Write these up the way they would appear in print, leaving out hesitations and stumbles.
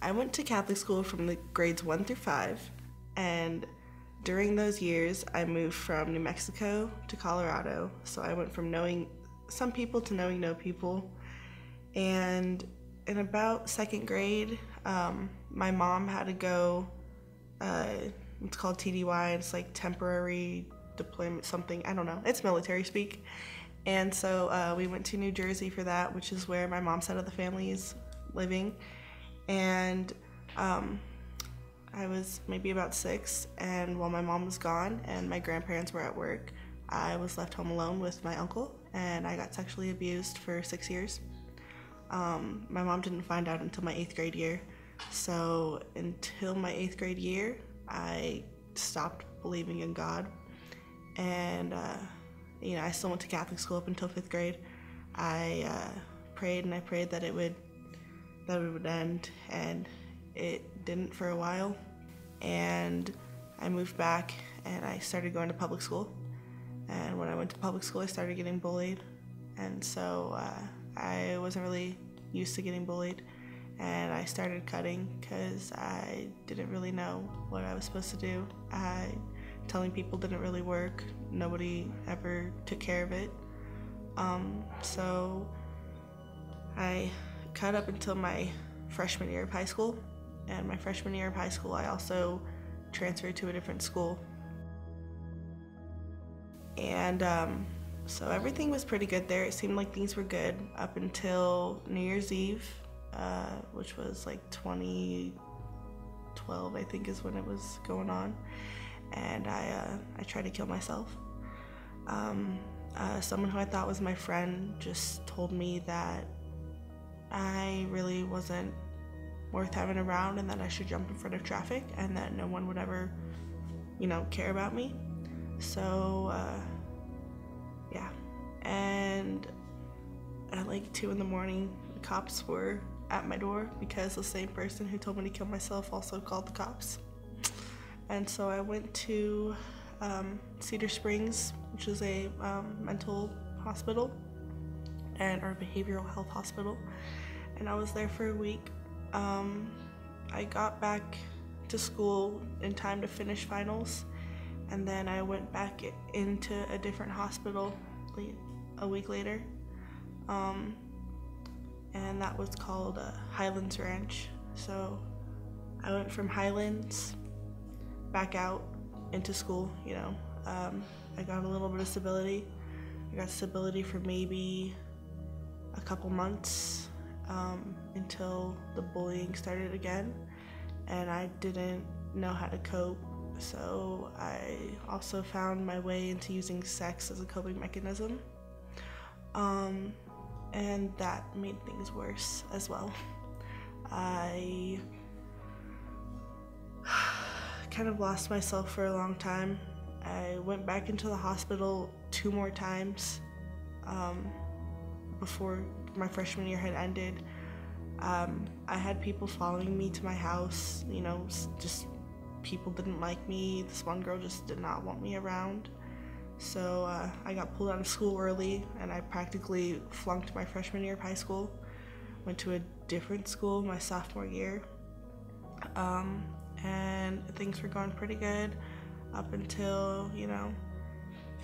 I went to Catholic school from the grades 1 through 5, and during those years, I moved from New Mexico to Colorado. So I went from knowing some people to knowing no people. And in about 2nd grade, my mom had to go, it's called TDY, it's like temporary deployment something, I don't know, it's military speak. And so we went to New Jersey for that, which is where my mom's side of the family is living. And I was maybe about 6, and while my mom was gone and my grandparents were at work, I was left home alone with my uncle, and I got sexually abused for 6 years. My mom didn't find out until my 8th grade year, so until my 8th grade year, I stopped believing in God, and I still went to Catholic school up until 5th grade. I prayed and I prayed that it would end, and it didn't for a while. And I moved back and I started going to public school. And when I went to public school, I started getting bullied. And so I wasn't really used to getting bullied. And I started cutting because I didn't really know what I was supposed to do. Telling people didn't really work. Nobody ever took care of it. So I cut up until my freshman year of high school. And my freshman year of high school, I also transferred to a different school. And so everything was pretty good there. It seemed like things were good up until New Year's Eve, which was like 2012, I think is when it was going on. And I tried to kill myself. Someone who I thought was my friend just told me that I really wasn't worth having around, and that I should jump in front of traffic, and that no one would ever, care about me. So, yeah. And at like 2 in the morning, the cops were at my door because the same person who told me to kill myself also called the cops. And so I went to Cedar Springs, which is a mental hospital or behavioral health hospital, and I was there for a week. I got back to school in time to finish finals, and then I went back into a different hospital a week later, and that was called Highlands Ranch. So I went from Highlands back out into school. I got a little bit of stability. I got stability for maybe a couple months, until the bullying started again, and I didn't know how to cope. So I also found my way into using sex as a coping mechanism, and that made things worse as well. I kind of lost myself for a long time. I went back into the hospital 2 more times before my freshman year had ended. I had people following me to my house, just people didn't like me. This one girl just did not want me around. So I got pulled out of school early, and I practically flunked my freshman year of high school. Went to a different school my sophomore year. And things were going pretty good up until,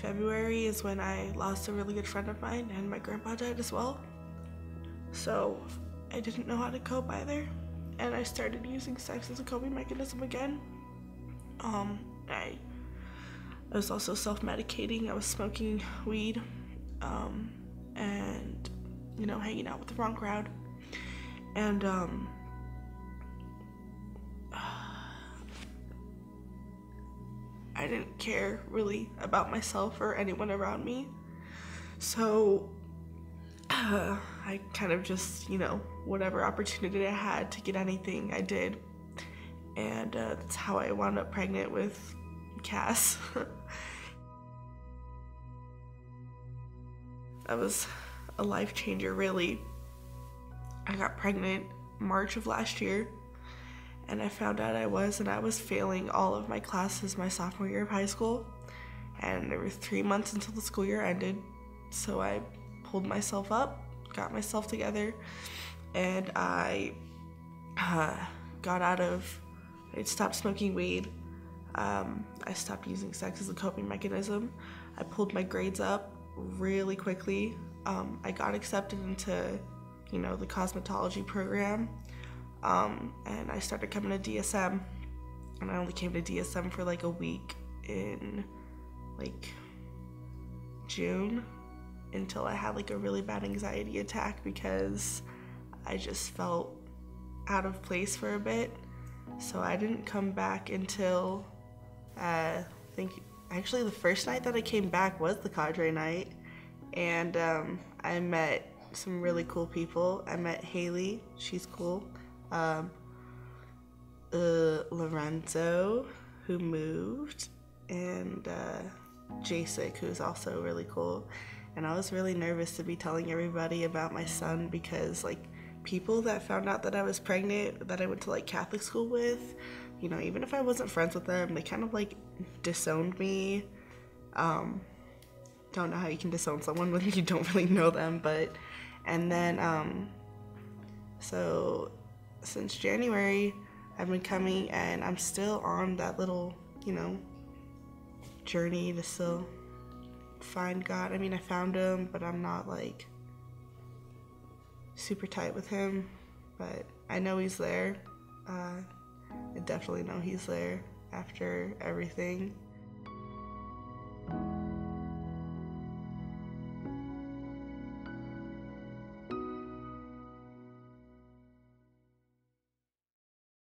February is when I lost a really good friend of mine, and my grandpa died as well. So I didn't know how to cope either, and I started using sex as a coping mechanism again. I was also self-medicating. I was smoking weed, and hanging out with the wrong crowd. And I didn't care really about myself or anyone around me. So I kind of just, whatever opportunity I had to get anything, I did. And that's how I wound up pregnant with Cass. That was a life changer, really. I got pregnant March of last year, and I found out I was failing all of my classes my sophomore year of high school, and there were 3 months until the school year ended. So I pulled myself up, got myself together, and I I stopped smoking weed. I stopped using sex as a coping mechanism. I pulled my grades up really quickly. I got accepted into, the cosmetology program, and I started coming to DSM. And I only came to DSM for like a week in like June, until I had like a really bad anxiety attack because I just felt out of place for a bit. So I didn't come back until I think actually the first night that I came back was the cadre night, and I met some really cool people. I met Haley, she's cool. Lorenzo, who moved, and Jasek, who's also really cool. And I was really nervous to be telling everybody about my son because like people that found out that I was pregnant, that I went to like Catholic school with, even if I wasn't friends with them, they kind of like disowned me. Don't know how you can disown someone when you don't really know them, but, and then, so since January, I've been coming, and I'm still on that little, journey to still find God. I mean, I found him, but I'm not like super tight with him, but I know he's there. I definitely know he's there after everything.